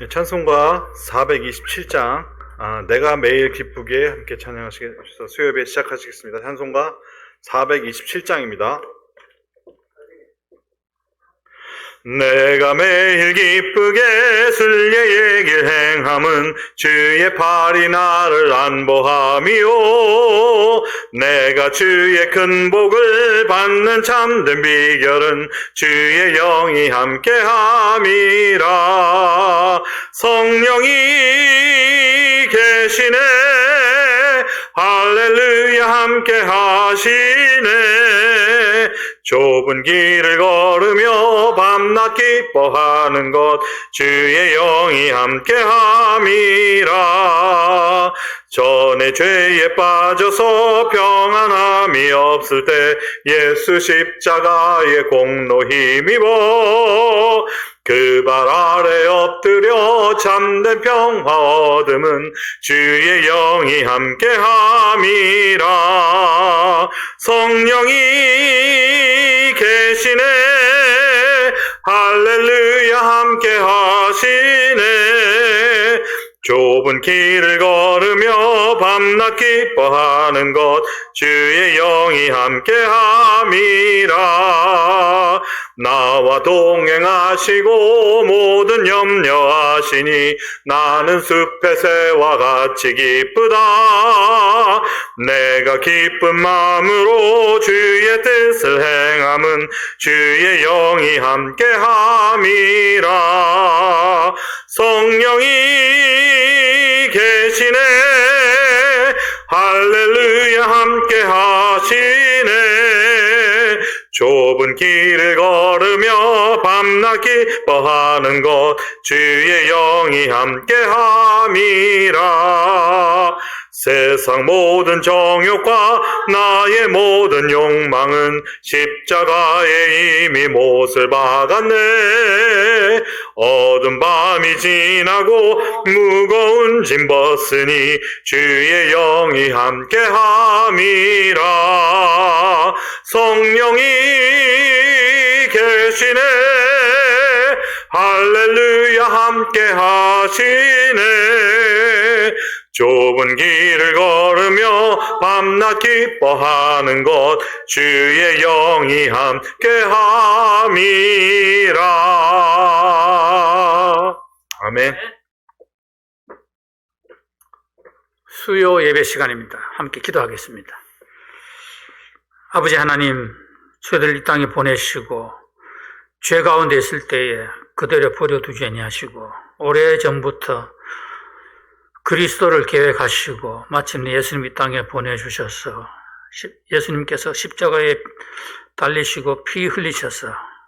찬송가 427장 내가 매일 기쁘게 함께 찬양하시겠습니다. 수요예배 시작하시겠습니다. 찬송가 427장입니다. 내가 매일 기쁘게 순례의 길 행함은 주의 팔이 나를 안보함이요, 내가 주의 큰 복을 받는 참된 비결은 주의 영이 함께함이라. 성령이 계시네, 할렐루야 함께 하시네. 좁은 길을 걸으며 밤낮 기뻐하는 것 주의 영이 함께함이라. 전에 죄에 빠져서 평안함이 없을 때 예수 십자가의 공로 힘입어 그 발 아래 엎드려 참된 평화 얻음은 주의 영이 함께함이라. 성령이 계시네, 할렐루야 함께 하시네. 좁은 길을 걸으며 밤낮 기뻐하는 것 주의 영이 함께함이라. 나와 동행하시고 모든 염려하시니 나는 숲의 새와 같이 기쁘다. 내가 기쁜 마음으로 주의 뜻을 행함은 주의 영이 함께함이라. 성령이 계시네, 할렐루야 함께 하시네. 좁은 길을 걸으며 밤낮 기뻐하는 것 주의 영이 함께함이라. 세상 모든 정욕과 나의 모든 욕망은 십자가에 이미 못을 박았네. 어두운 밤이 지나고 무거운 짐 벗으니 주의 영이 함께함이라. 성령이 계시네, 할렐루야 함께 하시네. 좁은 길을 걸으며 밤낮 기뻐하는 것 주의 영이 함께함이라. 아멘. 수요 예배 시간입니다. 함께 기도하겠습니다. 아버지 하나님, 저희들 이 땅에 보내시고 죄 가운데 있을 때에 그대로 버려두지 아니하시고 오래전부터 그리스도를 계획하시고 마침내 예수님 이 땅에 보내주셔서 예수님께서 십자가에 달리시고 피 흘리셔서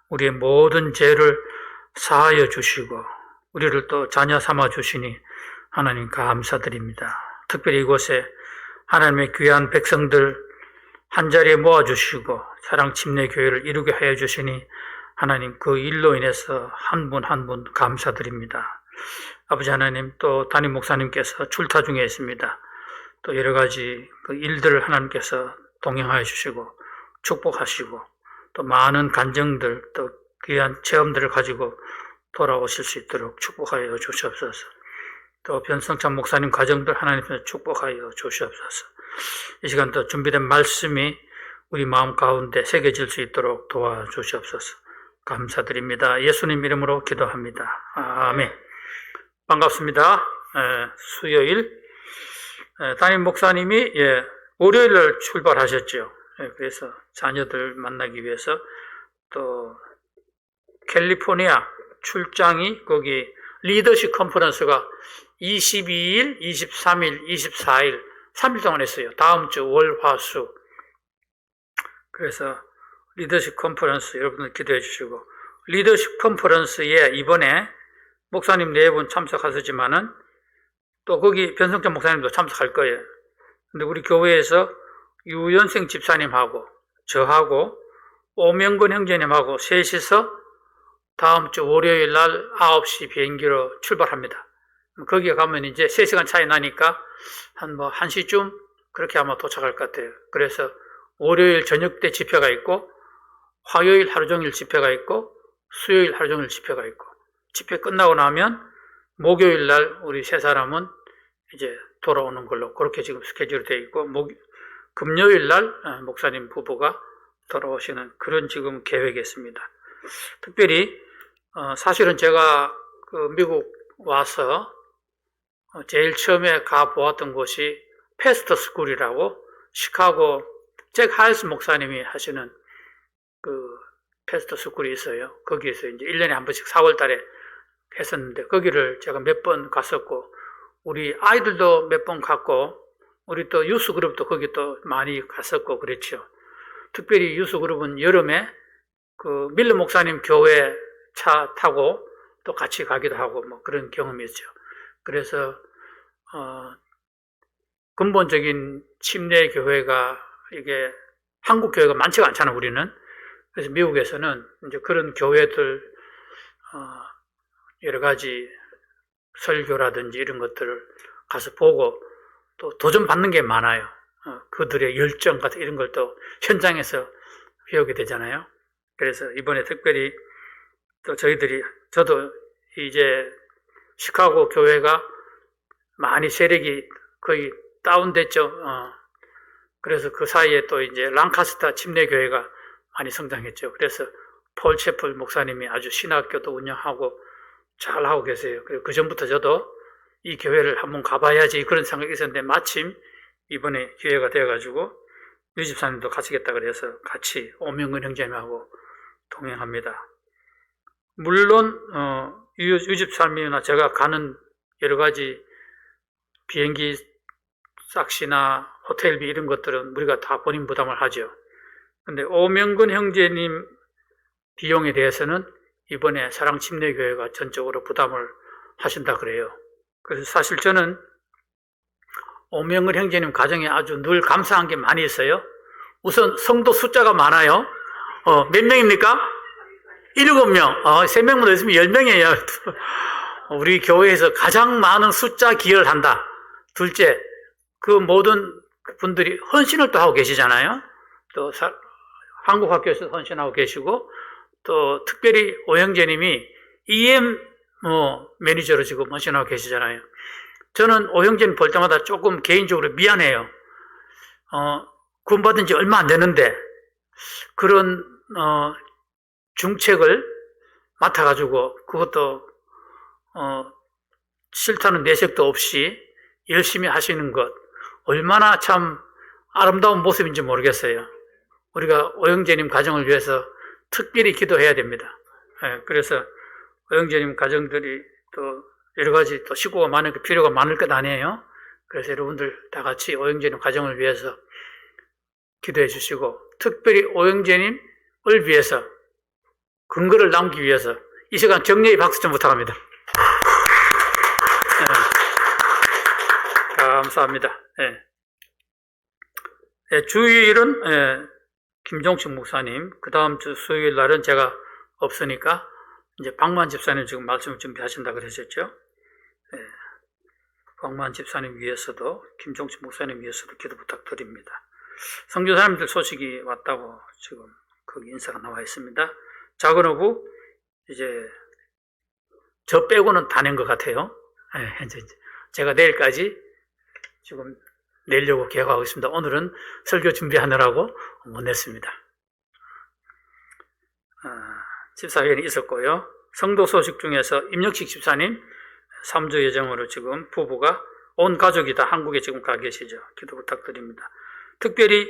우리의 모든 죄를 사하여 주시고 우리를 또 자녀 삼아 주시니 하나님 감사드립니다. 특별히 이곳에 하나님의 귀한 백성들 한자리에 모아주시고 사랑 침례교회를 이루게 하여 주시니 하나님 그 일로 인해서 한 분 한 분 감사드립니다. 아버지 하나님, 또 담임 목사님께서 출타 중에 있습니다. 또 여러 가지 그 일들을 하나님께서 동행하여 주시고 축복하시고 또 많은 간증들 또 귀한 체험들을 가지고 돌아오실 수 있도록 축복하여 주시옵소서. 또 변성찬 목사님 가정들 하나님께서 축복하여 주시옵소서. 이 시간 또 준비된 말씀이 우리 마음 가운데 새겨질 수 있도록 도와주시옵소서. 감사드립니다. 예수님 이름으로 기도합니다. 아멘. 반갑습니다. 수요일 담임 목사님이 월요일날 출발하셨죠. 그래서 자녀들 만나기 위해서 또 캘리포니아 출장이 거기 리더십 컨퍼런스가 22일, 23일, 24일 3일 동안 했어요. 다음 주 월, 화, 수. 그래서 리더십 컨퍼런스 여러분들 기도해 주시고, 리더십 컨퍼런스에 이번에 목사님 4분 참석하셨지만은 또 거기 변성찬 목사님도 참석할 거예요. 근데 우리 교회에서 유연생 집사님하고 저하고 오명근 형제님하고 셋이서 다음 주 월요일 날 9시 비행기로 출발합니다. 거기에 가면 이제 3시간 차이 나니까 한 1시쯤 그렇게 아마 도착할 것 같아요. 그래서 월요일 저녁 때 집회가 있고 화요일 하루 종일 집회가 있고 수요일 하루 종일 집회가 있고 집회 끝나고 나면 목요일 날 우리 세 사람은 이제 돌아오는 걸로 그렇게 지금 스케줄이 되어 있고, 금요일 날 목사님 부부가 돌아오시는 그런 지금 계획이 있습니다. 특별히 사실은 제가 그 미국 와서 제일 처음에 가 보았던 곳이 패스터 스쿨이라고 시카고 잭 하일스 목사님이 하시는 그 패스터 스쿨이 있어요. 거기에서 이제 1년에 한 번씩 4월 달에 했었는데, 거기를 제가 몇 번 갔었고, 우리 아이들도 몇 번 갔고, 우리 또 유스 그룹도 거기 또 많이 갔었고 그랬죠. 특별히 유스 그룹은 여름에 그 밀러 목사님 교회 차 타고 또 같이 가기도 하고 뭐 그런 경험이 있죠. 그래서 근본적인 침례 교회가 이게 한국 교회가 많지가 않잖아, 우리는. 그래서 미국에서는 이제 그런 교회들 여러 가지 설교라든지 이런 것들을 가서 보고 또 도전받는 게 많아요. 그들의 열정 같은 이런 걸 또 현장에서 배우게 되잖아요. 그래서 이번에 특별히 또 저도 이제 시카고 교회가 많이 세력이 거의 다운됐죠. 그래서 그 사이에 또 이제 랑카스타 침례교회가 많이 성장했죠. 그래서 폴 채플 목사님이 아주 신학교도 운영하고 잘 하고 계세요. 그리고 그 전부터 저도 이 교회를 한번 가봐야지 그런 생각이 있었는데, 마침 이번에 기회가 되어가지고 유 집사님도 가시겠다 그래서 같이 오명근 형제님하고 동행합니다. 물론 유 집사님이나 제가 가는 여러 가지 비행기 싹시나 호텔비 이런 것들은 우리가 다 본인 부담을 하죠. 근데 오명근 형제님 비용에 대해서는 이번에 사랑침례교회가 전적으로 부담을 하신다 그래요. 그래서 사실 저는 오명근 형제님 가정에 아주 늘 감사한 게 많이 있어요. 우선 성도 숫자가 많아요. 몇 명입니까? 7명. 3명만 더 있으면 10명이에요. 우리 교회에서 가장 많은 숫자 기여를 한다. 둘째, 그 모든 분들이 헌신을 또 하고 계시잖아요. 또 한국 학교에서 헌신하고 계시고, 또 특별히 오형제님이 EM 매니저로 지금 헌신하고 계시잖아요. 저는 오형제님 볼 때마다 조금 개인적으로 미안해요. 구원받은 지 얼마 안 되는데 그런 중책을 맡아가지고 그것도 싫다는 내색도 없이 열심히 하시는 것, 얼마나 참 아름다운 모습인지 모르겠어요. 우리가 오형제님 가정을 위해서 특별히 기도해야 됩니다. 그래서 오형제님 가정들이 또 여러 가지 또 식구가 많은 필요가 많을 것 아니에요. 그래서 여러분들 다 같이 오형제님 가정을 위해서 기도해 주시고, 특별히 오형제님을 위해서 근거를 남기 위해서 이 시간 격려의 박수 좀 부탁합니다. 감사합니다. 주일은 김종식 목사님, 그 다음 주 수요일 날은 제가 없으니까 이제 박만 집사님 지금 말씀을 준비하신다 그러셨죠? 박만 집사님 위해서도, 김종식 목사님 위해서도 기도 부탁드립니다. 선교사님들 소식이 왔다고 지금 거기 인사가 나와 있습니다. 작은어부 이제 저 빼고는 다 낸 것 같아요. 현재 제가 내일까지 지금 내려고 계획하고 있습니다. 오늘은 설교 준비하느라고 못 냈습니다. 집사회견이 있었고요. 성도 소식 중에서 임력식 집사님 3주 예정으로 지금 부부가 온 가족이 다 한국에 지금 가 계시죠. 기도 부탁드립니다. 특별히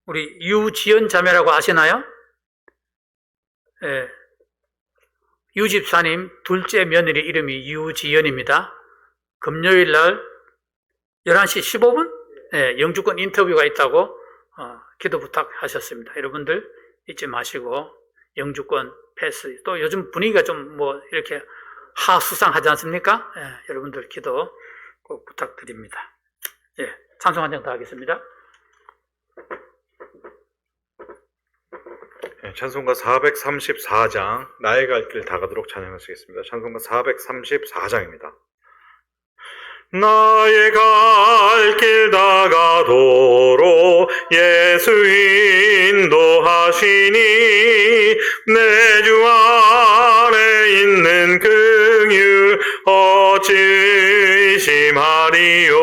우리 유지연 자매라고 아시나요? 유 집사님 둘째 며느리 이름이 유지연입니다. 금요일 날 11시 15분 영주권 인터뷰가 있다고 기도 부탁하셨습니다. 여러분들 잊지 마시고 영주권 패스, 또 요즘 분위기가 좀 뭐 이렇게 하수상하지 않습니까? 여러분들 기도 꼭 부탁드립니다. 찬송 한 장 더 하겠습니다. 찬송가 434장 나의 갈 길 다가도록 찬양하시겠습니다. 찬송가 434장입니다. 나의 갈 길 다가도록 예수 인도하시니 내 주 안에 있는 긍휼 의심하리요.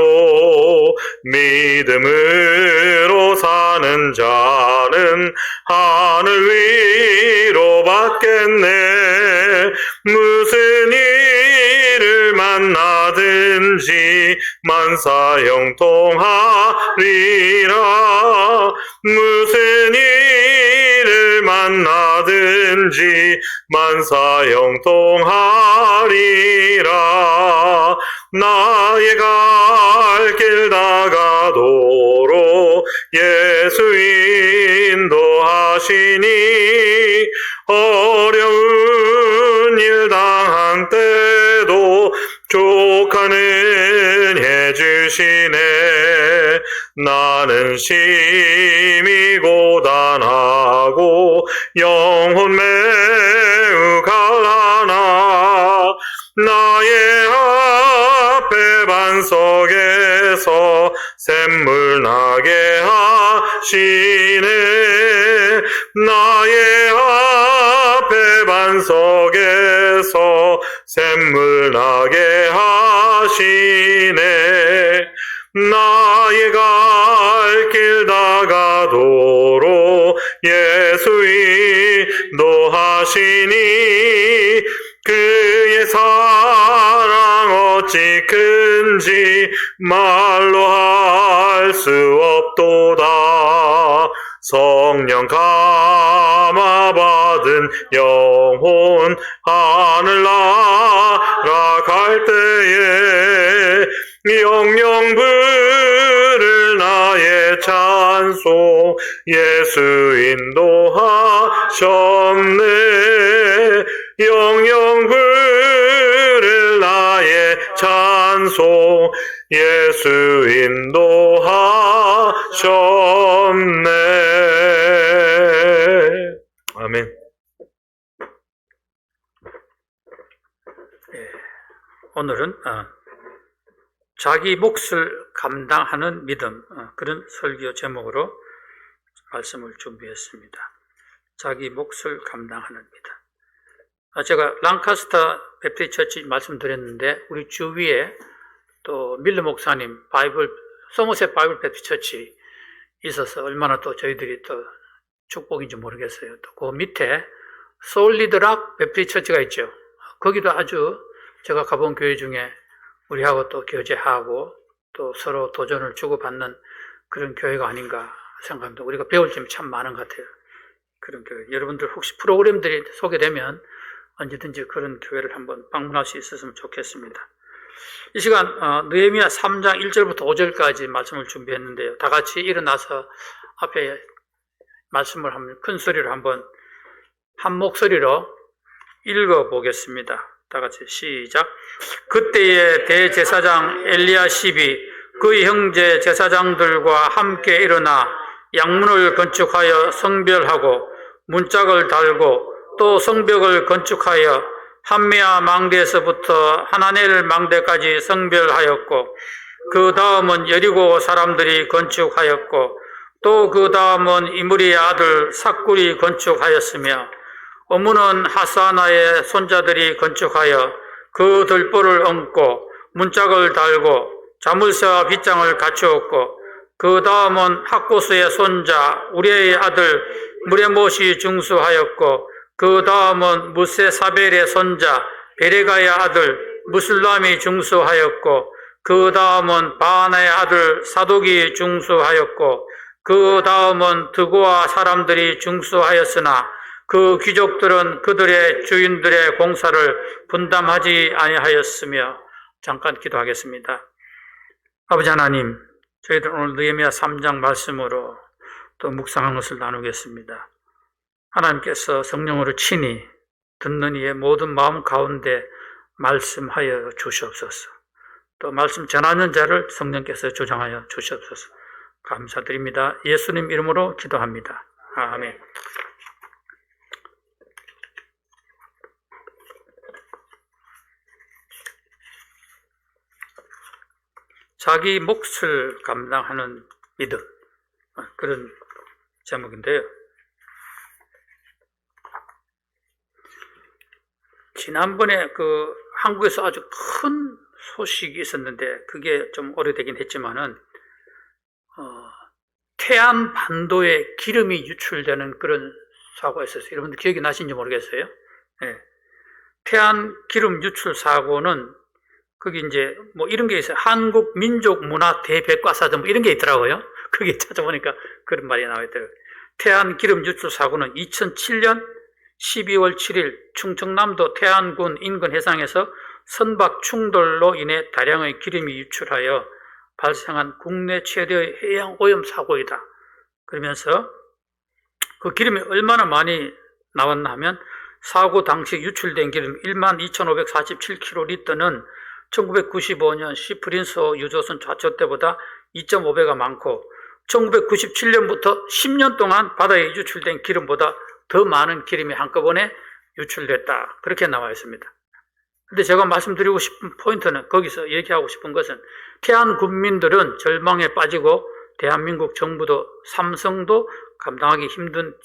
믿음으로 사는 자는 하늘 위로 받겠네. 무슨 일을 만나든지 만사형통하리라. 무슨 일을 만나든지 만사형통하리라. 나의 갈 길 다가도록 예수 인도하시니 어려운 일 당한 때도 족하는 해주시네. 나는 심히 고단하고 영혼 매우 갈라나 나의 앞에 반석에서 샘물 나게 하시네. 나의 앞에 반석에서 샘물 나게 하시네. 나의 갈 길 다가도록 예수 인도하시니 그의 사랑 어찌 큰지 말로 할 수 없도다. 성령 감화받은 영혼 하늘 날아갈 때에 영영 부를 나의 찬송 예수 인도하셨네. 영영 부를 나의 찬송 예수 인도하셨네. 아멘. 오늘은 자기 몫을 감당하는 믿음, 그런 설교 제목으로 말씀을 준비했습니다. 자기 몫을 감당하는 믿음. 제가 랑카스터 베프티스트 처치 말씀드렸는데 우리 주위에 또 밀러 목사님 소머셋 바이블 베프티스트 처치 있어서 얼마나 또 저희들이 또 축복인지 모르겠어요. 또 그 밑에 솔리드락 베프티스트 처치가 있죠. 거기도 아주 제가 가본 교회 중에 우리하고 또 교제하고 또 서로 도전을 주고받는 그런 교회가 아닌가 생각합니다. 우리가 배울 점이 참 많은 것 같아요. 그런 교회. 여러분들 혹시 프로그램들이 소개되면 언제든지 그런 교회를 한번 방문할 수 있었으면 좋겠습니다. 이 시간 느헤미야 3장 1절부터 5절까지 말씀을 준비했는데요. 다 같이 일어나서 앞에 말씀을 한번 큰 소리로 한번 한 목소리로 읽어보겠습니다. 다 같이 시작. 그때에 대제사장 엘리야십이 그의 형제 제사장들과 함께 일어나 양문을 건축하여 성별하고 문짝을 달고 또 성벽을 건축하여 한미야 망대에서부터 하나넬 망대까지 성별하였고 그 다음은 여리고 사람들이 건축하였고 또 그 다음은 이므리의 아들 삭굴이 건축하였으며 어무는 하사나의 손자들이 건축하여 그 들보를 얹고 문짝을 달고 자물쇠와 빗장을 갖추었고 그 다음은 학고스의 손자 우리의 아들 무레못이 중수하였고 그 다음은 무세사벨의 손자 베레가의 아들 무술람이 중수하였고 그 다음은 바하나의 아들 사독이 중수하였고 그 다음은 드고아 사람들이 중수하였으나 그 귀족들은 그들의 주인들의 공사를 분담하지 아니하였으며. 잠깐 기도하겠습니다. 아버지 하나님, 저희들 오늘 느헤미야 3장 말씀으로 또 묵상한 것을 나누겠습니다. 하나님께서 성령으로 친히 듣는 이의 모든 마음 가운데 말씀하여 주시옵소서. 또 말씀 전하는 자를 성령께서 조장하여 주시옵소서. 감사드립니다. 예수님 이름으로 기도합니다. 아멘. 자기 몫을 감당하는 믿음, 그런 제목인데요. 지난번에 한국에서 아주 큰 소식이 있었는데 그게 좀 오래되긴 했지만은 태안 반도에 기름이 유출되는 그런 사고가 있었어요. 여러분들 기억이 나신지 모르겠어요. 네. 태안 기름 유출 사고는 거기 이제 뭐 이런 게 있어요. 한국 민족 문화 대백과사전 뭐 이런 게 있더라고요. 거기 찾아보니까 그런 말이 나와 있더라고요. 태안 기름 유출 사고는 2007년 12월 7일 충청남도 태안군 인근 해상에서 선박 충돌로 인해 다량의 기름이 유출하여 발생한 국내 최대의 해양 오염 사고이다. 그러면서 그 기름이 얼마나 많이 나왔나 하면 사고 당시 유출된 기름 12,547kg는 1995년 시프린소 유조선 좌초 때보다 2.5배가 많고 1997년부터 10년 동안 바다에 유출된 기름보다 더 많은 기름이 한꺼번에 유출됐다. 그렇게 나와 있습니다. 근데 제가 말씀드리고 싶은 포인트는 거기서 얘기하고 싶은 것은 태안 군민들은 절망에 빠지고 대한민국 정부도 삼성도 감당하기 힘든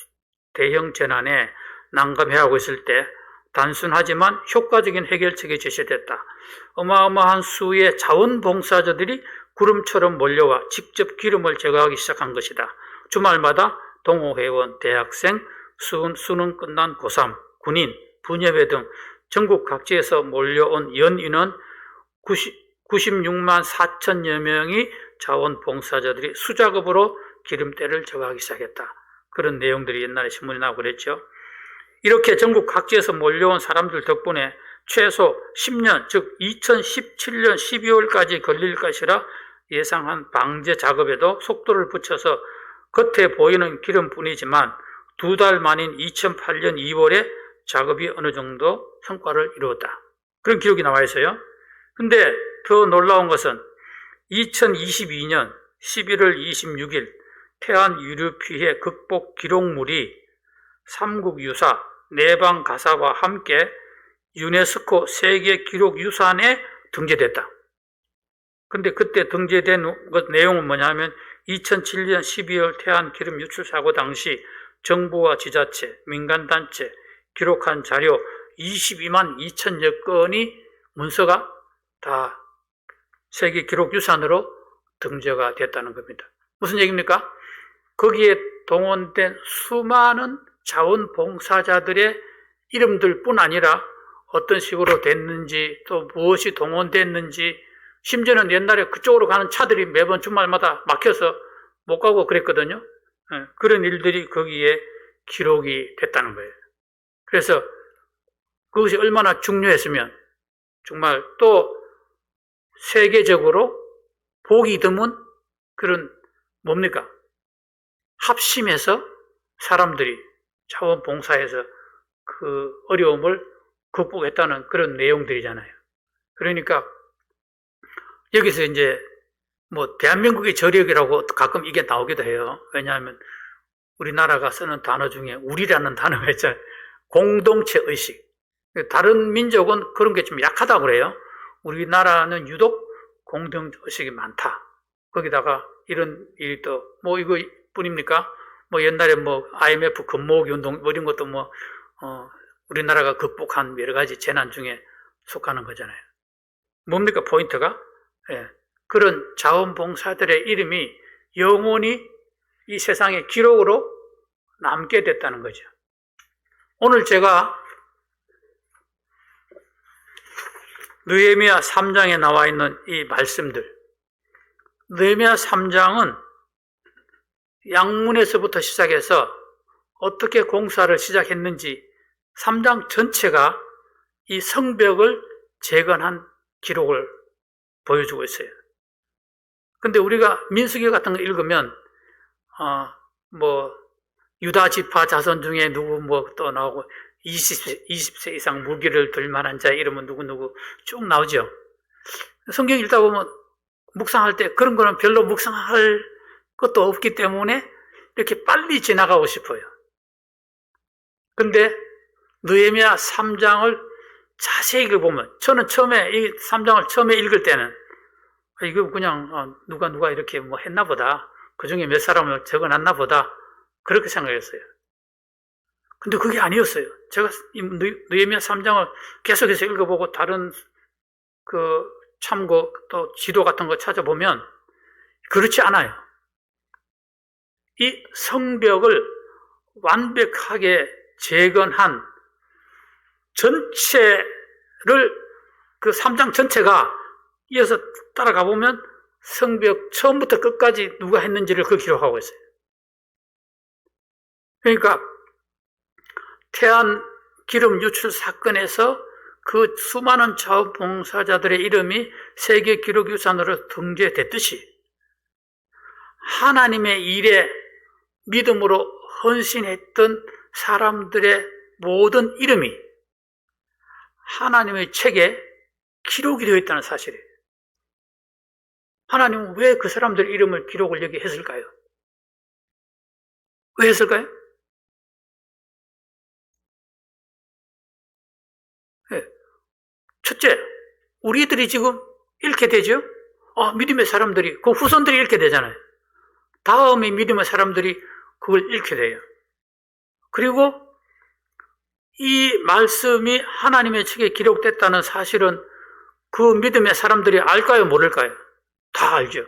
대형 재난에 난감해하고 있을 때 단순하지만 효과적인 해결책이 제시됐다. 어마어마한 수의 자원봉사자들이 구름처럼 몰려와 직접 기름을 제거하기 시작한 것이다. 주말마다 동호회원, 대학생, 수능 끝난 고3, 군인, 부녀회 등 전국 각지에서 몰려온 연인은 96만 4천여 명이 자원봉사자들이 수작업으로 기름때를 제거하기 시작했다. 그런 내용들이 옛날에 신문에 나오고 그랬죠. 이렇게 전국 각지에서 몰려온 사람들 덕분에 최소 10년, 즉 2017년 12월까지 걸릴 것이라 예상한 방제 작업에도 속도를 붙여서 겉에 보이는 기름뿐이지만 2달 만인 2008년 2월에 작업이 어느 정도 성과를 이루었다. 그런 기록이 나와 있어요. 근데 더 놀라운 것은 2022년 11월 26일 태안 유류 피해 극복 기록물이 삼국유사, 내방가사와 함께 유네스코 세계기록유산에 등재됐다. 근데 그때 등재된 내용은 뭐냐면 2007년 12월 태안 기름 유출 사고 당시 정부와 지자체, 민간단체 기록한 자료 22만 2천여 건이 문서가 다 세계기록유산으로 등재가 됐다는 겁니다. 무슨 얘기입니까? 거기에 동원된 수많은 자원봉사자들의 이름들뿐 아니라 어떤 식으로 됐는지 또 무엇이 동원됐는지 심지어는 옛날에 그쪽으로 가는 차들이 매번 주말마다 막혀서 못 가고 그랬거든요. 그런 일들이 거기에 기록이 됐다는 거예요. 그래서 그것이 얼마나 중요했으면 정말 또 세계적으로 보기 드문 그런 뭡니까? 합심해서 사람들이 자원봉사해서 그 어려움을 극복했다는 그런 내용들이잖아요. 그러니까 여기서 이제 뭐 대한민국의 저력이라고 가끔 이게 나오기도 해요. 왜냐하면 우리나라가 쓰는 단어 중에 우리라는 단어가 있잖아요. 공동체 의식. 다른 민족은 그런 게 좀 약하다고 그래요. 우리나라는 유독 공동체 의식이 많다. 거기다가 이런 일이 또 뭐 이거 뿐입니까? 뭐 옛날에 뭐 IMF 금모으기 운동 뭐 이런 것도 뭐 우리나라가 극복한 여러 가지 재난 중에 속하는 거잖아요. 뭡니까 포인트가? 예, 그런 자원봉사들의 이름이 영원히 이 세상의 기록으로 남게 됐다는 거죠. 오늘 제가 느헤미야 3장에 나와 있는 이 말씀들, 느헤미야 3장은 양문에서부터 시작해서 어떻게 공사를 시작했는지 3장 전체가 이 성벽을 재건한 기록을 보여주고 있어요. 근데 우리가 민수기 같은 거 읽으면 뭐 유다 지파 자손 중에 누구 뭐 또 나오고 20세 이상 무기를 들 만한 자 이름은 누구 쭉 나오죠. 성경 읽다 보면 묵상할 때 그런 거는 별로 묵상할 것도 없기 때문에 이렇게 빨리 지나가고 싶어요. 근데 느헤미야 3장을 자세히 읽어보면 저는 처음에 이 3장을 처음에 읽을 때는 이거 그냥 누가 이렇게 뭐 했나 보다. 그 중에 몇 사람을 적어놨나 보다. 그렇게 생각했어요. 근데 그게 아니었어요. 제가 이 느헤미야 3장을 계속해서 읽어보고 다른 그 참고 또 지도 같은 거 찾아보면 그렇지 않아요. 이 성벽을 완벽하게 재건한 전체를 그 3장 전체가 이어서 따라가 보면 성벽 처음부터 끝까지 누가 했는지를 그 기록하고 있어요. 그러니까 태안 기름 유출 사건에서 그 수많은 자원봉사자들의 이름이 세계 기록유산으로 등재됐듯이 하나님의 일에 믿음으로 헌신했던 사람들의 모든 이름이 하나님의 책에 기록이 되어 있다는 사실이에요. 하나님은 왜 그 사람들 이름을 기록을 여기 했을까요? 왜 했을까요? 네. 첫째, 우리들이 지금 잃게 되죠? 믿음의 사람들이, 그 후손들이 잃게 되잖아요. 다음에 믿음의 사람들이 그걸 잃게 돼요. 그리고 이 말씀이 하나님의 책에 기록됐다는 사실은 그 믿음의 사람들이 알까요? 모를까요? 다 알죠.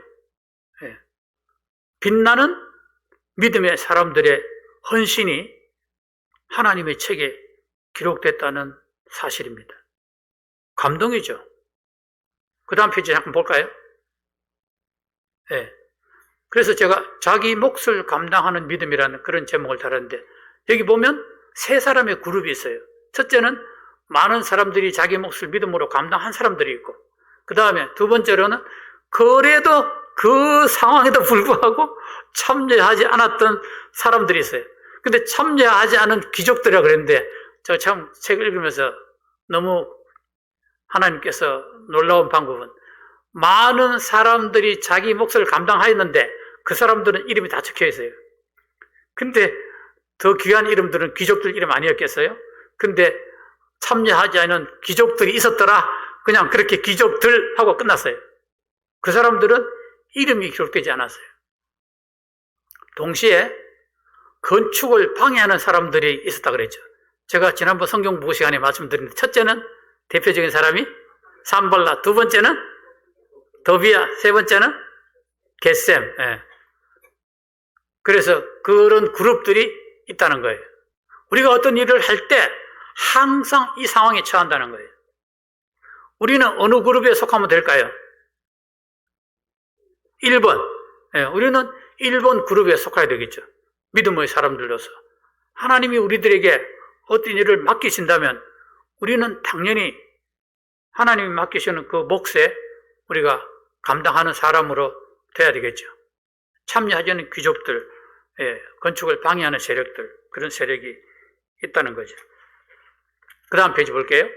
네. 빛나는 믿음의 사람들의 헌신이 하나님의 책에 기록됐다는 사실입니다. 감동이죠. 그 다음 페이지 한번 볼까요? 네. 그래서 제가 자기 몫을 감당하는 믿음이라는 그런 제목을 달았는데 여기 보면 세 사람의 그룹이 있어요. 첫째는 많은 사람들이 자기 몫을 믿음으로 감당한 사람들이 있고 그 다음에 두 번째로는 그래도 그 상황에도 불구하고 참여하지 않았던 사람들이 있어요. 근데 참여하지 않은 귀족들이라 그랬는데 제가 참 책을 읽으면서 너무 하나님께서 놀라운 방법은 많은 사람들이 자기 몫을 감당하였는데 그 사람들은 이름이 다 적혀 있어요. 근데 더 귀한 이름들은 귀족들 이름 아니었겠어요? 근데 참여하지 않은 귀족들이 있었더라. 그냥 그렇게 귀족들 하고 끝났어요. 그 사람들은 이름이 기록되지 않았어요. 동시에 건축을 방해하는 사람들이 있었다 그랬죠. 제가 지난번 성경 보고 시간에 말씀드렸는데 첫째는 대표적인 사람이 산발라, 두 번째는 더비야, 세 번째는 겟셈. 예. 그래서 그런 그룹들이 있다는 거예요. 우리가 어떤 일을 할 때 항상 이 상황에 처한다는 거예요. 우리는 어느 그룹에 속하면 될까요? 1번. 예, 우리는 1번 그룹에 속해야 되겠죠. 믿음의 사람들로서. 하나님이 우리들에게 어떤 일을 맡기신다면 우리는 당연히 하나님이 맡기시는 그 몫에 우리가 감당하는 사람으로 돼야 되겠죠. 참여하지 않은 귀족들, 건축을 방해하는 세력들, 그런 세력이 있다는 거죠. 그 다음 페이지 볼게요.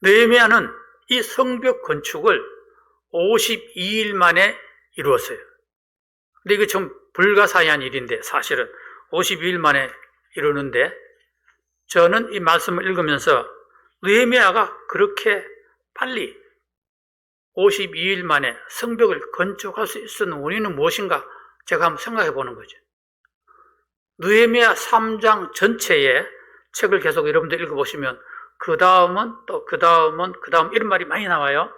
느헤미야는 이 성벽 건축을 52일 만에 이루었어요. 근데 이거 좀 불가사의한 일인데 사실은 52일 만에 이루는데 저는 이 말씀을 읽으면서 느헤미야가 그렇게 빨리 52일 만에 성벽을 건축할 수 있었는 원인은 무엇인가 제가 한번 생각해 보는 거죠. 느헤미야 3장 전체의 책을 계속 여러분들 읽어보시면 그 다음은 또 그 다음은 그 다음 이런 말이 많이 나와요.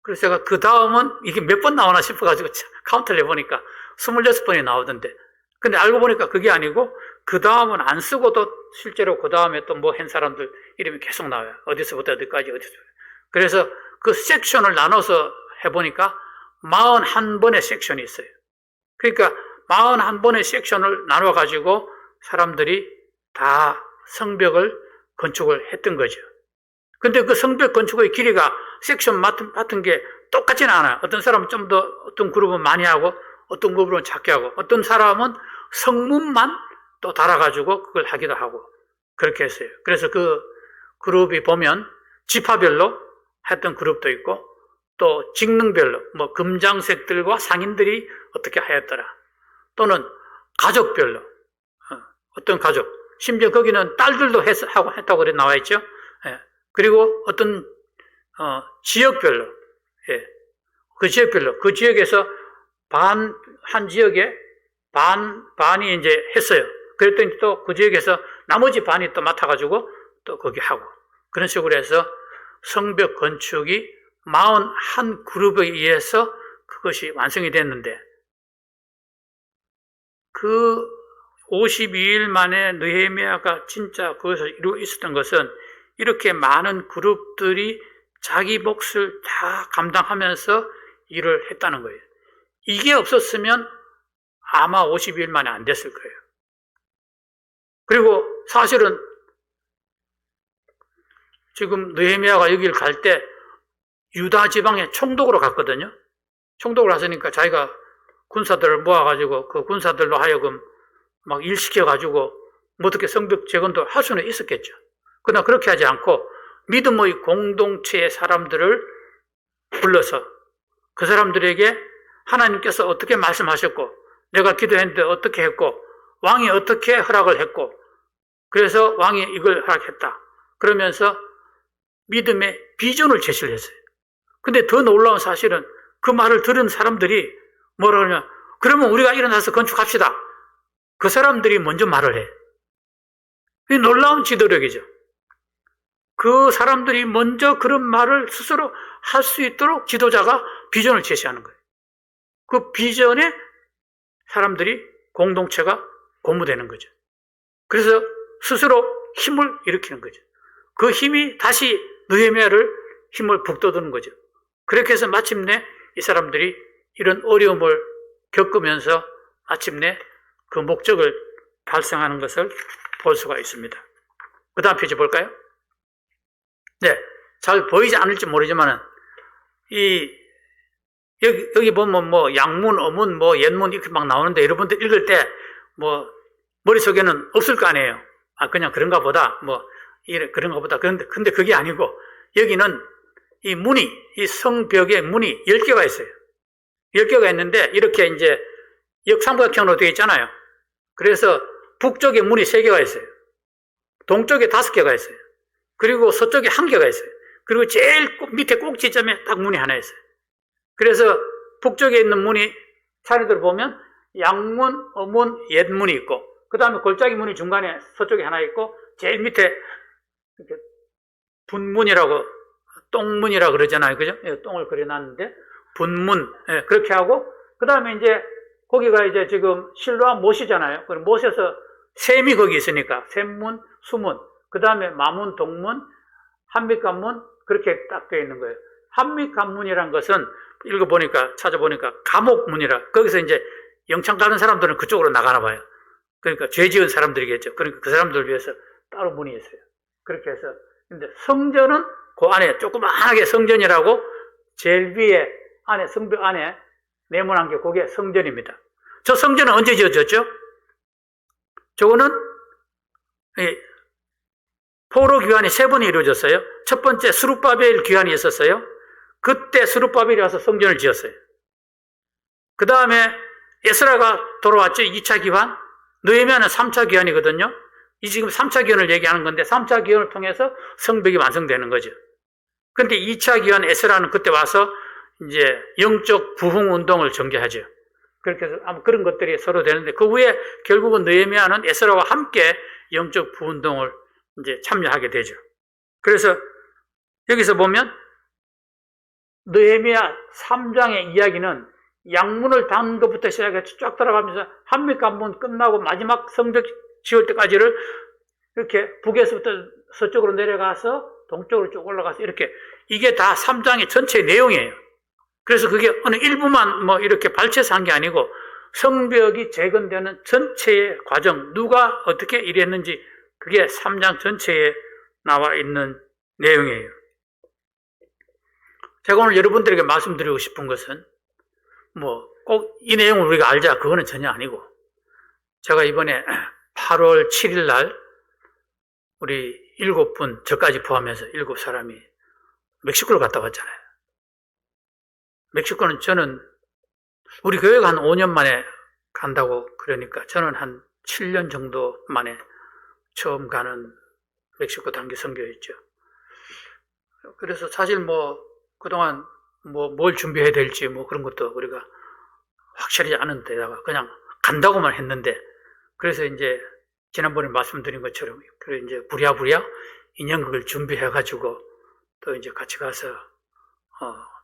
그래서 제가 그 다음은 이게 몇 번 나오나 싶어가지고 카운트를 해보니까 26번이 나오던데 근데 알고 보니까 그게 아니고 그 다음은 안 쓰고도 실제로 그 다음에 또 뭐 한 사람들 이름이 계속 나와요. 어디서부터 어디까지 어디서부터. 그래서 그 섹션을 나눠서 해보니까 41번의 섹션이 있어요. 그러니까 41번의 섹션을 나눠가지고 사람들이 다 성벽을 건축을 했던 거죠. 근데 그 성벽 건축의 길이가 섹션 맡은 게 똑같지는 않아요. 어떤 사람은 좀 더, 어떤 그룹은 많이 하고, 어떤 그룹은 작게 하고, 어떤 사람은 성문만 또 달아가지고 그걸 하기도 하고, 그렇게 했어요. 그래서 그 그룹이 보면 지파별로 했던 그룹도 있고, 또 직능별로, 뭐 금장색들과 상인들이 어떻게 하였더라. 또는 가족별로, 어떤 가족, 심지어 거기는 딸들도 했다고 그래 나와 있죠. 예. 그리고 어떤 지역별로, 예. 그 지역별로, 그 지역에서 한 지역에 반이 이제 했어요. 그랬더니 또 그 지역에서 나머지 반이 또 맡아가지고 또 거기 하고 그런 식으로 해서 성벽 건축이 41그룹에 의해서 그것이 완성이 됐는데 그 52일 만에 느헤미야가 진짜 그것을 이루고 있었던 것은 이렇게 많은 그룹들이 자기 몫을 다 감당하면서 일을 했다는 거예요. 이게 없었으면 아마 52일 만에 안 됐을 거예요. 그리고 사실은 지금 느헤미야가 여기를 갈 때 유다 지방에 총독으로 갔거든요. 총독을 하시니까 자기가 군사들을 모아가지고 그 군사들로 하여금 막 일 시켜가지고 뭐 어떻게 성벽 재건도 할 수는 있었겠죠. 그러나 그렇게 하지 않고 믿음의 공동체의 사람들을 불러서 그 사람들에게 하나님께서 어떻게 말씀하셨고 내가 기도했는데 어떻게 했고 왕이 어떻게 허락을 했고 그래서 왕이 이걸 허락했다. 그러면서 믿음의 비전을 제시를 했어요. 근데 더 놀라운 사실은 그 말을 들은 사람들이 뭐라 그러냐. 그러면 우리가 일어나서 건축합시다. 그 사람들이 먼저 말을 해. 이 놀라운 지도력이죠. 그 사람들이 먼저 그런 말을 스스로 할 수 있도록 지도자가 비전을 제시하는 거예요. 그 비전에 사람들이 공동체가 고무되는 거죠. 그래서 스스로 힘을 일으키는 거죠. 그 힘이 다시 느헤미야를 힘을 북돋우는 거죠. 그렇게 해서 마침내 이 사람들이 이런 어려움을 겪으면서 마침내 그 목적을 달성하는 것을 볼 수가 있습니다. 그 다음 페이지 볼까요? 네, 잘 보이지 않을지 모르지만은 여기 보면 뭐 양문, 어문, 뭐 옛문 이렇게 막 나오는데 여러분들 읽을 때 뭐 머릿속에는 없을 거 아니에요. 아, 그냥 그런가 보다. 뭐 그런가 보다. 근데 그게 아니고 여기는 이 문이, 이 성벽에 문이 10개가 있어요. 10개가 있는데 이렇게 이제 역삼각형으로 되어 있잖아요. 그래서 북쪽에 문이 3개가 있어요. 동쪽에 5개가 있어요. 그리고 서쪽에 1개가 있어요. 그리고 제일 밑에 꼭지점에 딱 문이 하나 있어요. 그래서 북쪽에 있는 문이 차례대로 보면 양문, 어문, 옛문이 있고 그 다음에 골짜기 문이 중간에 서쪽에 하나 있고 제일 밑에 이렇게 분문이라고 똥문이라고 그러잖아요. 그죠? 똥을 그려놨는데 분문 그렇게 하고 그 다음에 이제 거기가 이제 지금 실로암 못이잖아요. 그럼 못에서 셈이 거기 있으니까 셈문, 수문 그 다음에 마문, 동문, 한미관문 그렇게 딱 되어 있는 거예요. 한미관문이란 것은 읽어보니까 찾아보니까 감옥문이라 거기서 이제 영창 가는 사람들은 그쪽으로 나가나 봐요. 그러니까 죄 지은 사람들이겠죠. 그러니까 그 사람들을 위해서 따로 문이 있어요. 그렇게 해서 근데 성전은 그 안에 조그마하게 성전이라고 제일 위에 안에 성벽 안에 네모난 게 그게 성전입니다. 저 성전은 언제 지어졌죠? 저거는 포로 귀환이 3번이 이루어졌어요. 첫 번째 스룹바벨 귀환이 있었어요. 그때 스룹바벨이 와서 성전을 지었어요. 그 다음에 에스라가 돌아왔죠. 2차 귀환. 느헤미야는 3차 귀환이거든요. 이 지금 3차 귀환을 얘기하는 건데 3차 귀환을 통해서 성벽이 완성되는 거죠. 그런데 2차 귀환 에스라는 그때 와서 이제 영적 부흥 운동을 전개하죠. 그렇게 해서 아마 그런 것들이 서로 되는데 그 후에 결국은 느헤미야는 에스라와 함께 영적 부흥 운동을 이제 참여하게 되죠. 그래서 여기서 보면 느헤미야 3장의 이야기는 양문을 닫는 것부터 시작해서 쫙 들어가면서 한미관문 끝나고 마지막 성벽 지을 때까지를 이렇게 북에서부터 서쪽으로 내려가서 동쪽으로 쭉 올라가서 이렇게 이게 다 3장의 전체 내용이에요. 그래서 그게 어느 일부만 뭐 이렇게 발췌해서 한 게 아니고 성벽이 재건되는 전체의 과정, 누가 어떻게 일했는지 그게 3장 전체에 나와 있는 내용이에요. 제가 오늘 여러분들에게 말씀드리고 싶은 것은 뭐 꼭 이 내용을 우리가 알자 그거는 전혀 아니고 제가 이번에 8월 7일 날 우리 7분 저까지 포함해서 7사람이 멕시코를 갔다 왔잖아요. 멕시코는 저는 우리 교회가 한 5년 만에 간다고 그러니까 저는 한 7년 정도 만에 처음 가는 멕시코 단기 선교였죠. 그래서 사실 뭐 그동안 뭐 뭘 준비해야 될지 뭐 그런 것도 우리가 확실하지 않은 데다가 그냥 간다고만 했는데 그래서 이제 지난번에 말씀드린 것처럼 그래 이제 부랴부랴 인연극을 준비해가지고 또 이제 같이 가서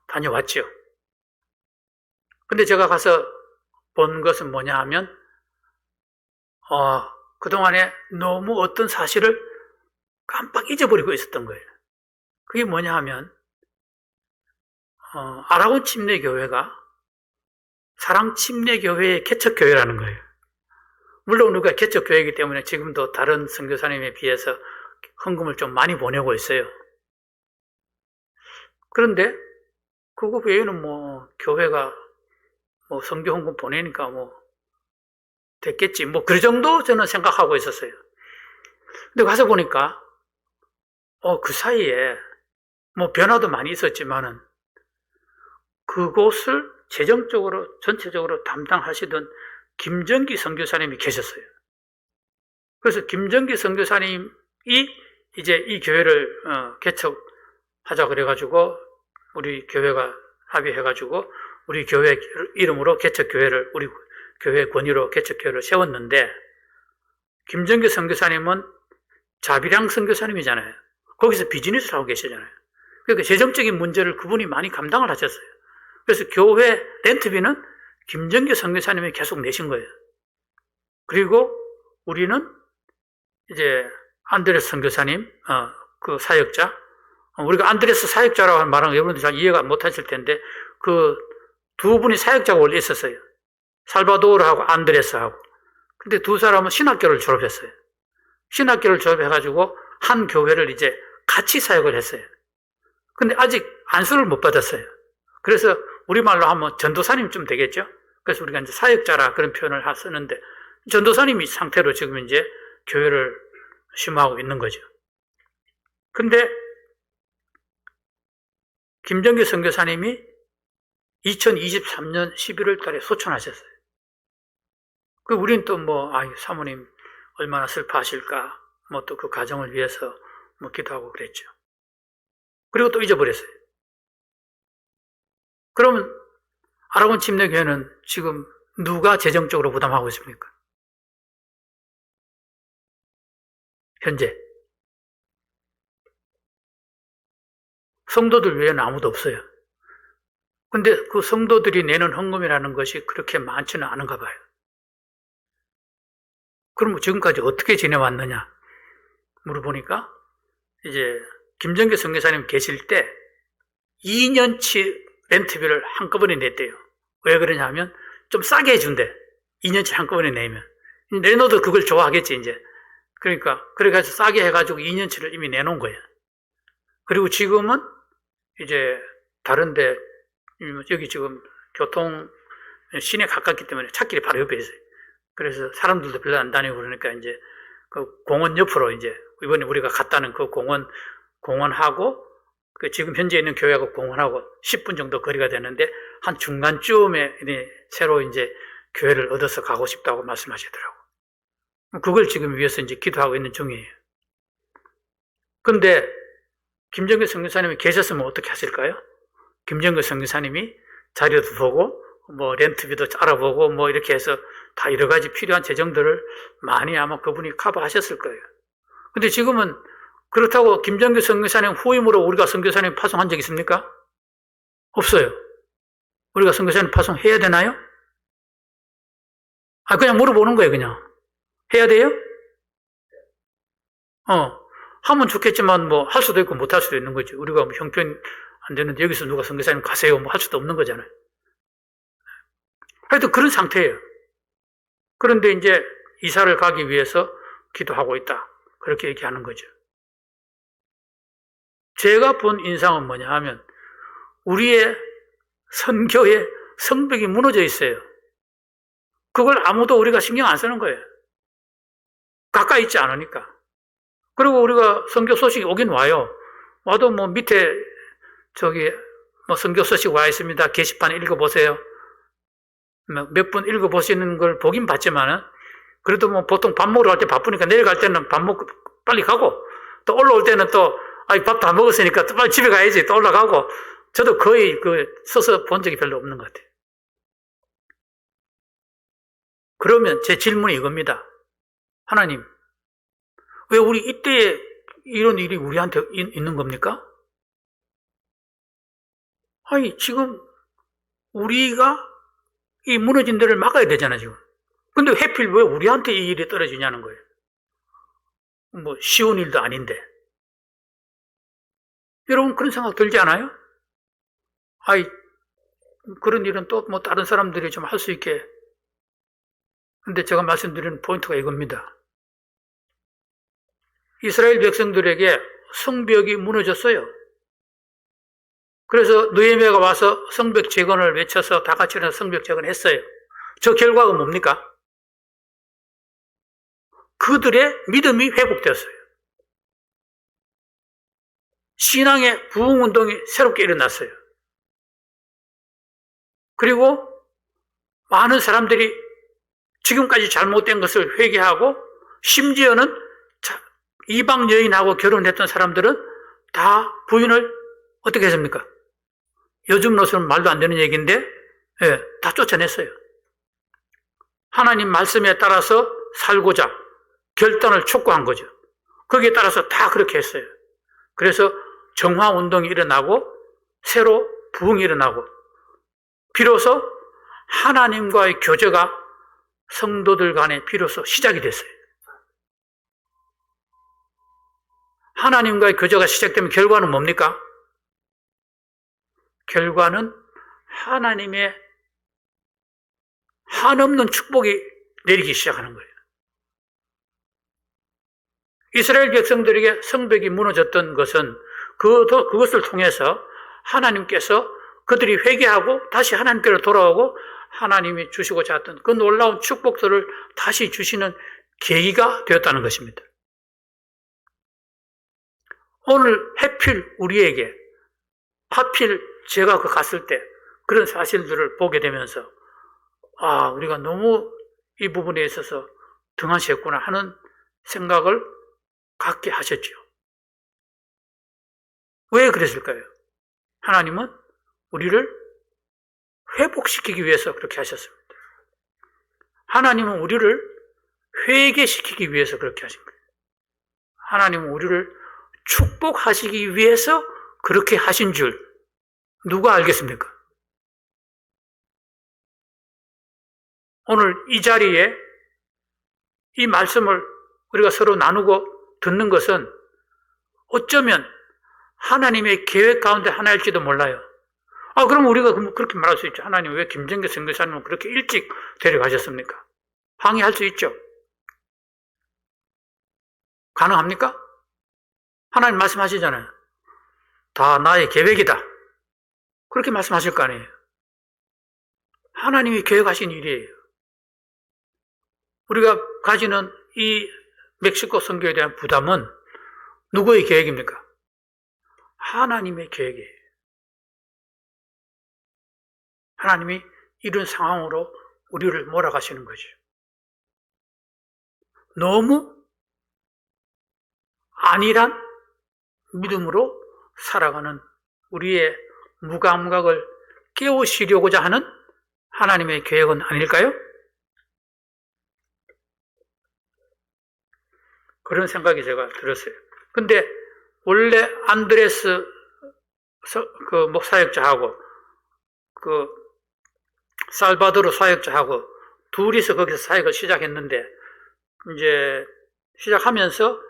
다녀왔죠. 근데 제가 가서 본 것은 뭐냐 하면 그동안에 너무 어떤 사실을 깜빡 잊어버리고 있었던 거예요. 그게 뭐냐 하면 아라곤 침례교회가 사랑 침례교회의 개척교회라는 거예요. 물론 우리가 개척교회이기 때문에 지금도 다른 선교사님에 비해서 헌금을 좀 많이 보내고 있어요. 그런데 그거 외에는 뭐 교회가 뭐 선교 헌금 보내니까 뭐 됐겠지. 뭐 그 정도 저는 생각하고 있었어요. 근데 가서 보니까 그 사이에 뭐 변화도 많이 있었지만은 그곳을 재정적으로 전체적으로 담당하시던 김정기 선교사님이 계셨어요. 그래서 김정기 선교사님이 이제 이 교회를 개척하자 그래가지고 우리 교회가 합의해가지고 우리 교회 이름으로 개척교회를 우리 교회 권유로 개척교회를 세웠는데 김정기 선교사님은 자비량 선교사님이잖아요. 거기서 비즈니스를 하고 계시잖아요. 그러니까 재정적인 문제를 그분이 많이 감당을 하셨어요. 그래서 교회 렌트비는 김정기 선교사님이 계속 내신 거예요. 그리고 우리는 이제 안드레스 선교사님, 그 사역자, 우리가 안드레스 사역자라고 하는 말은 여러분들 잘 이해가 못 하실 텐데 그 두 분이 사역자가 원래 있었어요. 살바도르하고 안드레스하고. 근데 두 사람은 신학교를 졸업했어요. 신학교를 졸업해가지고 한 교회를 이제 같이 사역을 했어요. 근데 아직 안수를 못 받았어요. 그래서 우리말로 하면 전도사님쯤 되겠죠? 그래서 우리가 이제 사역자라 그런 표현을 쓰는데 전도사님이 상태로 지금 이제 교회를 심호하고 있는 거죠. 근데 김정기 선교사님이 2023년 11월 달에 소천하셨어요. 우리는 또 사모님 얼마나 슬퍼하실까, 또 그 가정을 위해서 기도하고 그랬죠. 그리고 또 잊어버렸어요. 그러면 아라곤 침례교회는 지금 누가 재정적으로 부담하고 있습니까? 현재. 성도들 외에는 아무도 없어요. 근데 그 성도들이 내는 헌금이라는 것이 그렇게 많지는 않은가 봐요. 그럼 지금까지 어떻게 지내왔느냐 물어보니까 이제 김정기 선교사님 계실 때 2년치 렌트비를 한꺼번에 냈대요. 왜 그러냐면 좀 싸게 해준대. 2년치 한꺼번에 내면. 내놓도 그걸 좋아하겠지 이제. 그래가지고 싸게 해가지고 2년치를 이미 내놓은 거예요. 그리고 지금은 이제 다른데 여기 지금 교통 시내 가깝기 때문에 찾길이 바로 옆에 있어요. 그래서 사람들도 별로 안 다니고 그러니까 이제 그 공원 옆으로 이제 이번에 우리가 갔다는 그 공원하고 그 지금 현재 있는 교회하고 공원하고 10분 정도 거리가 되는데 한 중간쯤에 새로 이제 교회를 얻어서 가고 싶다고 말씀하시더라고요. 그걸 지금 위해서 이제 기도하고 있는 중이에요. 근데 김정기 선교사님이 계셨으면 어떻게 하실까요? 김정기 선교사님이 자료도 보고 렌트비도 알아보고 이렇게 해서 다 여러 가지 필요한 재정들을 많이 아마 그분이 커버하셨을 거예요. 근데 지금은 그렇다고 김정기 선교사님 후임으로 우리가 선교사님 파송한 적 있습니까? 없어요. 우리가 선교사님 파송해야 되나요? 그냥 물어보는 거예요, 그냥. 해야 돼요? 하면 좋겠지만 할 수도 있고 못 할 수도 있는 거죠. 우리가 형편 안 되는데 여기서 누가 선교사님 가세요 할 수도 없는 거잖아요. 하여튼 그런 상태예요. 그런데 이제 이사를 가기 위해서 기도하고 있다. 그렇게 얘기하는 거죠. 제가 본 인상은 뭐냐 하면 우리의 선교의 성벽이 무너져 있어요. 그걸 아무도 우리가 신경 안 쓰는 거예요. 가까이 있지 않으니까. 그리고 우리가 선교 소식이 오긴 와요. 와도 밑에 선교 소식 와 있습니다. 게시판 읽어보세요. 몇 분 읽어보시는 걸 보긴 봤지만은 그래도 보통 밥 먹으러 갈 때 바쁘니까 내려갈 때는 밥 먹고 빨리 가고 또 올라올 때는 또 밥 다 먹었으니까 또 빨리 집에 가야지 또 올라가고 저도 거의 서서 본 적이 별로 없는 것 같아요. 그러면 제 질문이 이겁니다. 하나님, 왜 우리 이때에 이런 일이 우리한테 있는 겁니까? 아니, 지금 우리가 이 무너진 데를 막아야 되잖아, 지금. 근데 하필 왜 우리한테 이 일이 떨어지냐는 거예요. 뭐, 쉬운 일도 아닌데. 여러분, 그런 생각 들지 않아요? 아이, 그런 일은 또 뭐 다른 사람들이 좀 할 수 있게. 근데 제가 말씀드리는 포인트가 이겁니다. 이스라엘 백성들에게 성벽이 무너졌어요. 그래서 느헤미야가 와서 성벽 재건을 외쳐서 다 같이 일어나서 성벽 재건했어요. 저 결과가 뭡니까? 그들의 믿음이 회복되었어요. 신앙의 부흥운동이 새롭게 일어났어요. 그리고 많은 사람들이 지금까지 잘못된 것을 회개하고 심지어는 이방 여인하고 결혼했던 사람들은 다 부인을 어떻게 했습니까? 요즘으로서는 말도 안 되는 얘기인데 다 쫓아냈어요. 하나님 말씀에 따라서 살고자 결단을 촉구한 거죠. 거기에 따라서 다 그렇게 했어요. 그래서 정화운동이 일어나고 새로 부흥이 일어나고 비로소 하나님과의 교제가 성도들 간에 비로소 시작이 됐어요. 하나님과의 교제가 시작되면 결과는 뭡니까? 결과는 하나님의 한없는 축복이 내리기 시작하는 거예요. 이스라엘 백성들에게 성벽이 무너졌던 것은 그것을 통해서 하나님께서 그들이 회개하고 다시 하나님께로 돌아오고 하나님이 주시고자 했던 그 놀라운 축복들을 다시 주시는 계기가 되었다는 것입니다. 오늘 하필 우리에게 하필 제가 갔을 때 그런 사실들을 보게 되면서 우리가 너무 이 부분에 있어서 등한시했구나 하는 생각을 갖게 하셨죠. 왜 그랬을까요? 하나님은 우리를 회복시키기 위해서 그렇게 하셨습니다. 하나님은 우리를 회개시키기 위해서 그렇게 하신 거예요. 하나님은 우리를 축복하시기 위해서 그렇게 하신 줄 누가 알겠습니까? 오늘 이 자리에 이 말씀을 우리가 서로 나누고 듣는 것은 어쩌면 하나님의 계획 가운데 하나일지도 몰라요. 그럼 우리가 그렇게 말할 수 있죠. 하나님 왜 김정규 선교사님은 그렇게 일찍 데려가셨습니까? 항의할 수 있죠. 가능합니까? 하나님 말씀하시잖아요. 다 나의 계획이다. 그렇게 말씀하실 거 아니에요. 하나님이 계획하신 일이에요. 우리가 가지는 이 멕시코 선교에 대한 부담은 누구의 계획입니까? 하나님의 계획이에요. 하나님이 이런 상황으로 우리를 몰아가시는 거죠. 너무 안일한 믿음으로 살아가는 우리의 무감각을 깨우시려고자 하는 하나님의 계획은 아닐까요? 그런 생각이 제가 들었어요. 근데 원래 안드레스 목사역자하고 살바도르 사역자하고 둘이서 거기서 사역을 시작했는데 이제 시작하면서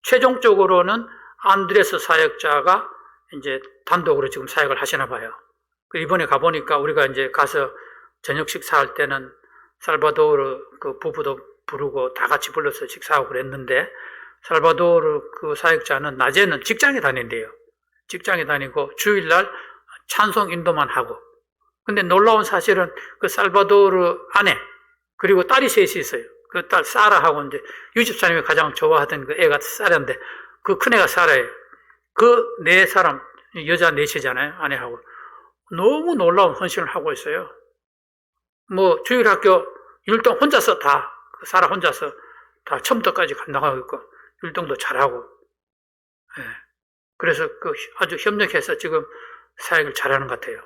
최종적으로는 안드레스 사역자가 이제 단독으로 지금 사역을 하시나 봐요. 이번에 가보니까 우리가 이제 가서 저녁 식사할 때는 살바도르 그 부부도 부르고 다 같이 불러서 식사하고 그랬는데 살바도르 그 사역자는 낮에는 직장에 다닌대요. 직장에 다니고 주일날 찬송 인도만 하고. 근데 놀라운 사실은 그 살바도르 아내 그리고 딸이 셋이 있어요. 그 딸 사라하고 이제 유집사님이 가장 좋아하던 그 애가 사라인데 그 큰애가 사라예요. 그 네 사람 여자 넷이잖아요. 아내하고 너무 놀라운 헌신을 하고 있어요. 뭐 주일학교 율동 혼자서 다 사라 혼자서 다 처음부터까지 감당하고 있고 율동도 잘하고 그래서 아주 협력해서 지금 사역을 잘하는 것 같아요.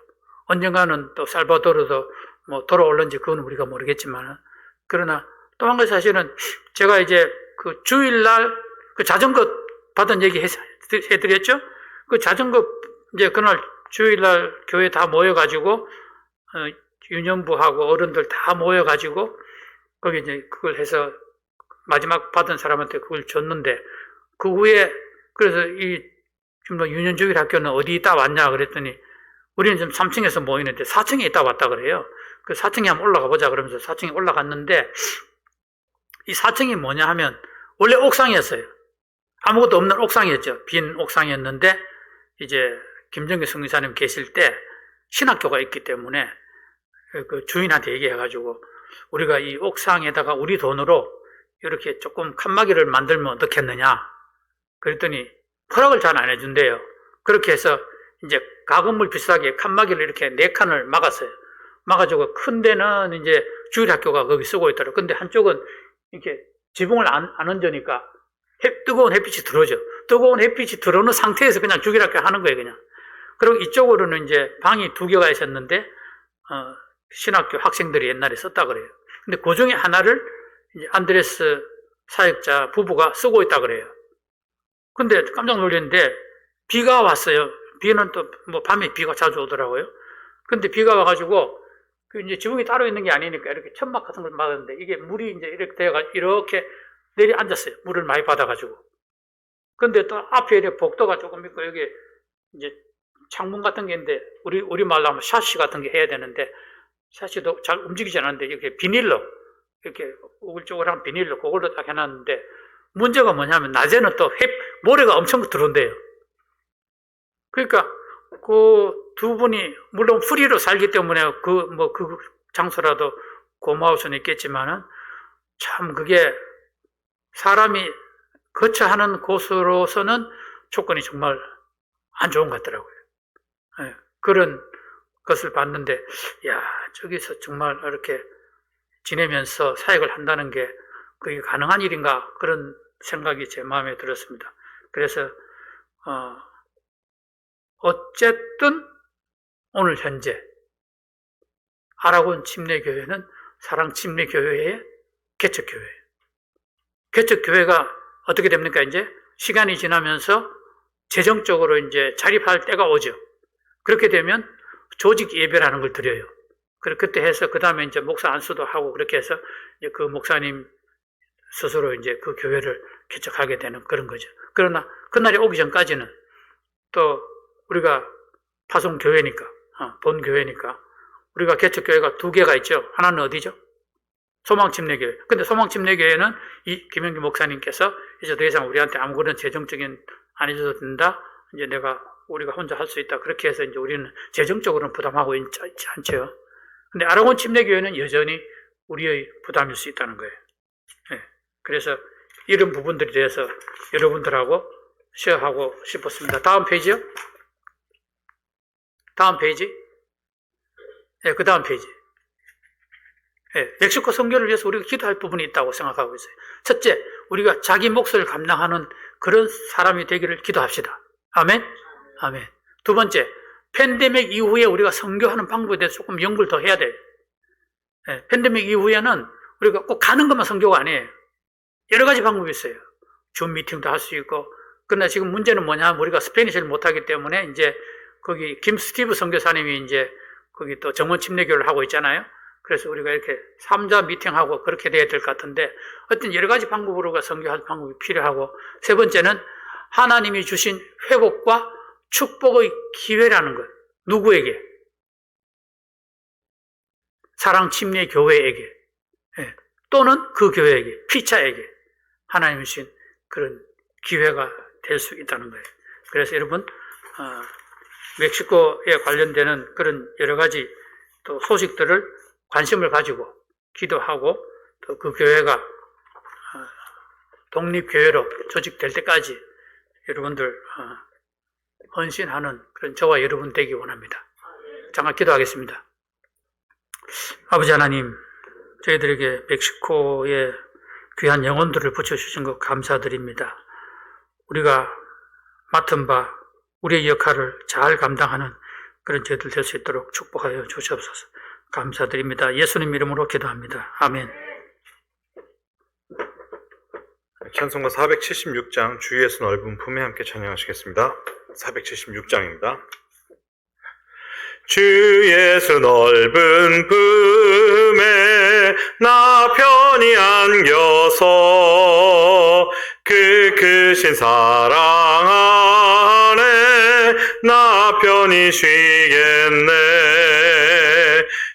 언젠가는 또 살바도르도 뭐 돌아올는지 그건 우리가 모르겠지만 그러나 또 한 가지 사실은 제가 이제 그 주일날 그 자전거 받은 얘기 해드렸죠? 그 자전거 이제 그날 주일날 교회 다 모여가지고 유년부하고 어른들 다 모여가지고 거기 이제 그걸 해서 마지막 받은 사람한테 그걸 줬는데 그 후에 그래서 이 지금 유년주일 학교는 어디 있다 왔냐 그랬더니 우리는 지금 3층에서 모이는데 4층에 있다 왔다 그래요. 그 4층에 한번 올라가 보자 그러면서 4층에 올라갔는데 이 4층이 뭐냐 하면 원래 옥상이었어요. 아무것도 없는 옥상이었죠. 빈 옥상이었는데 이제 김정규 성교사님 계실 때 신학교가 있기 때문에 그 주인한테 얘기해가지고 우리가 이 옥상에다가 우리 돈으로 이렇게 조금 칸막이를 만들면 어떻겠느냐 그랬더니 허락을 잘 안 해준대요. 그렇게 해서 이제 가건물 비싸게 칸막이를 이렇게 4칸을 막았어요. 막아주고 큰 데는 이제 주일학교가 거기 쓰고 있더라고요. 근데 한쪽은 이렇게 지붕을 안 얹으니까 뜨거운 햇빛이 들어오죠. 뜨거운 햇빛이 들어오는 상태에서 그냥 주일학교 하는 거예요, 그냥. 그리고 이쪽으로는 이제 방이 2개가 있었는데, 신학교 학생들이 옛날에 썼다 그래요. 근데 그 중에 하나를 이제 안드레스 사역자 부부가 쓰고 있다 그래요. 근데 깜짝 놀랐는데, 비가 왔어요. 비는 또 뭐 밤에 비가 자주 오더라고요. 근데 비가 와가지고, 그 이제 지붕이 따로 있는 게 아니니까 이렇게 천막 같은 걸 막았는데, 이게 물이 이제 이렇게 돼가지고 이렇게 내려앉았어요. 물을 많이 받아가지고. 근데 또 앞에 이렇게 복도가 조금 있고, 여기 이제 창문 같은 게 있는데, 우리 말로 하면 샤시 같은 게 해야 되는데, 샤시도 잘 움직이지 않았는데, 이렇게 비닐로, 이렇게 우글쭈글한 비닐로 그걸로 딱 해놨는데, 문제가 뭐냐면, 낮에는 또 모래가 엄청 들어온대요. 그러니까, 그 두 분이, 물론 프리로 살기 때문에 그 장소라도 고마울 수는 있겠지만은, 참 그게 사람이 거처하는 곳으로서는 조건이 정말 안 좋은 것 같더라고요. 네, 그런 것을 봤는데, 야, 저기서 정말 이렇게 지내면서 사역을 한다는 게 그게 가능한 일인가 그런 생각이 제 마음에 들었습니다. 그래서 어쨌든 오늘 현재 아라곤 침례교회는 사랑 침례교회의 개척교회예요. 개척교회가 어떻게 됩니까? 이제 시간이 지나면서 재정적으로 이제 자립할 때가 오죠. 그렇게 되면 조직 예배라는 걸 드려요. 그때 해서 그 다음에 이제 목사 안수도 하고 그렇게 해서 이제 그 목사님 스스로 이제 그 교회를 개척하게 되는 그런 거죠. 그러나 그날이 오기 전까지는 또 우리가 파송교회니까, 본교회니까 우리가 개척교회가 2개가 있죠. 하나는 어디죠? 소망침례교회. 근데 소망침례교회는 이 김영규 목사님께서 이제 더 이상 우리한테 아무 그런 재정적인 안 해줘도 된다. 이제 우리가 혼자 할 수 있다. 그렇게 해서 이제 우리는 재정적으로는 부담하고 있지 않죠. 근데 아라곤 침례교회는 여전히 우리의 부담일 수 있다는 거예요. 네. 그래서 이런 부분들에 대해서 여러분들하고 쉐어하고 싶었습니다. 다음 페이지요. 다음 페이지. 네, 그 다음 페이지. 네, 멕시코 선교를 위해서 우리가 기도할 부분이 있다고 생각하고 있어요. 첫째, 우리가 자기 몫을 감당하는 그런 사람이 되기를 기도합시다. 아멘? 아멘. 두 번째, 팬데믹 이후에 우리가 선교하는 방법에 대해서 조금 연구를 더 해야 돼요. 네, 팬데믹 이후에는 우리가 꼭 가는 것만 선교가 아니에요. 여러 가지 방법이 있어요. 줌 미팅도 할 수 있고. 그러나 지금 문제는 뭐냐, 우리가 스페니쉬를 못하기 때문에 이제 거기 김 스티브 선교사님이 이제 거기 또 정원 침례교를 하고 있잖아요. 그래서 우리가 이렇게 3자 미팅하고 그렇게 돼야 될 것 같은데 어떤 여러 가지 방법으로가 선교할 방법이 필요하고 세 번째는 하나님이 주신 회복과 축복의 기회라는 것. 누구에게? 사랑 침례 교회에게. 예. 또는 그 교회에게, 피차에게 하나님이 주신 그런 기회가 될 수 있다는 거예요. 그래서 여러분 멕시코에 관련되는 그런 여러 가지 또 소식들을 관심을 가지고 기도하고 또 그 교회가 독립교회로 조직될 때까지 여러분들 헌신하는 그런 저와 여러분 되기 원합니다. 잠깐 기도하겠습니다. 아버지 하나님, 저희들에게 멕시코에 귀한 영혼들을 붙여주신 것 감사드립니다. 우리가 맡은 바 우리의 역할을 잘 감당하는 그런 저희들 될 수 있도록 축복하여 주시옵소서. 감사드립니다. 예수님 이름으로 기도합니다. 아멘. 찬송가 476장 주위에서 넓은 품에 함께 찬양하시겠습니다. 476장입니다. 주 예수 넓은 품에 나 편히 안겨서 그 크신 사랑 안에 나 편히 쉬겠네.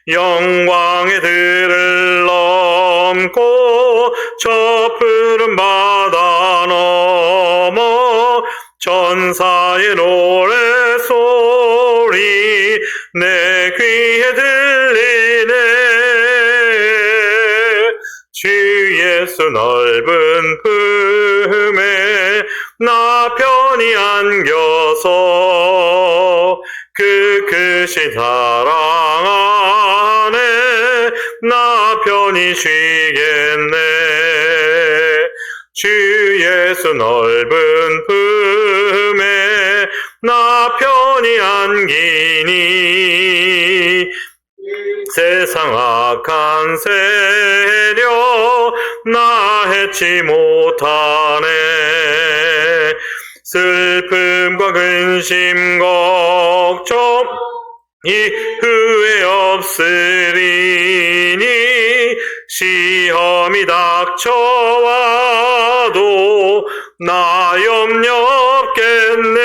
영광의 들을 넘고 저 푸른 바다 넘어 전사의 노래소리 내 귀에 들리네. 주 예수 넓은 품에 나 편히 안겨서 그 크신 사랑 안에 나 편히 쉬겠네. 주 예수 넓은 품에 나 편히 안기니 세상 악한 세력 나 해치 못하네. 슬픔과 근심 걱정 이후에 없으리니 시험이 닥쳐와도 나 염려 없겠네.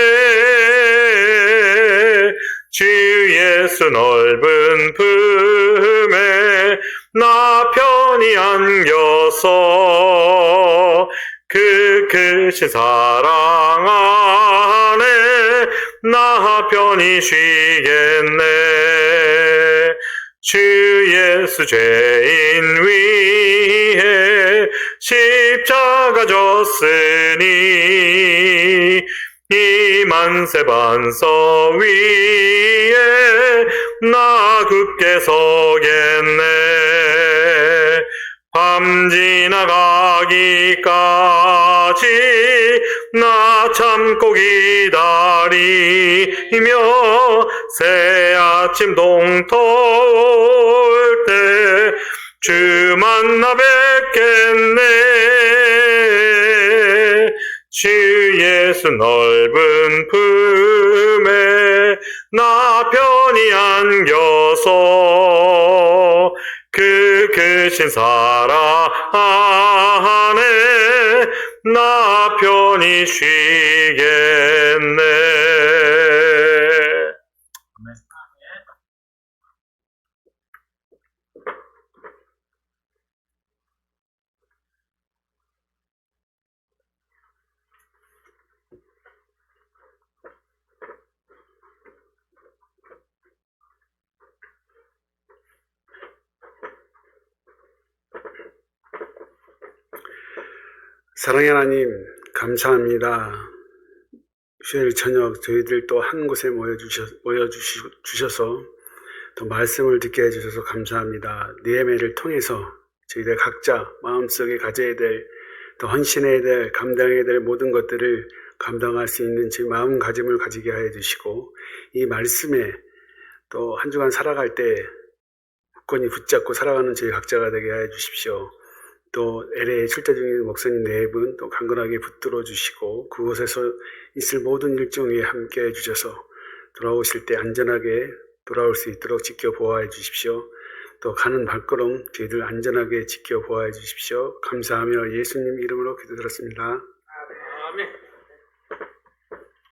주 예수 넓은 품에 나 편히 안겨서 그 크신 사랑 안에 나 편히 쉬겠네. 주 예수 죄인 위에 십자가 졌으니 이 만세 반석 위에 나 굳게 서겠네. 밤 지나가기까지 나 참고 기다리며 새 아침 동터 올 때 주 만나 뵙겠네. 주 예수 넓은 품에 나 편히 안겨서 그 크신 사랑 안에 나 편히 쉬겠네. 사랑의 하나님, 감사합니다. 수요일 저녁 저희들 또 한 곳에 모여주셔서 또 말씀을 듣게 해주셔서 감사합니다. 니에미아를 통해서 저희들 각자 마음속에 가져야 될, 또 헌신해야 될, 감당해야 될 모든 것들을 감당할 수 있는 제 마음가짐을 가지게 하여 주시고, 이 말씀에 또 한 주간 살아갈 때 굳건히 붙잡고 살아가는 저희 각자가 되게 하여 주십시오. 또 LA에 출자 중인 목사님 4분 또 강건하게 붙들어 주시고, 그곳에서 있을 모든 일정에 함께 해주셔서 돌아오실 때 안전하게 돌아올 수 있도록 지켜보아해 주십시오. 또 가는 발걸음 저희들 안전하게 지켜보아해 주십시오. 감사하며 예수님 이름으로 기도드렸습니다.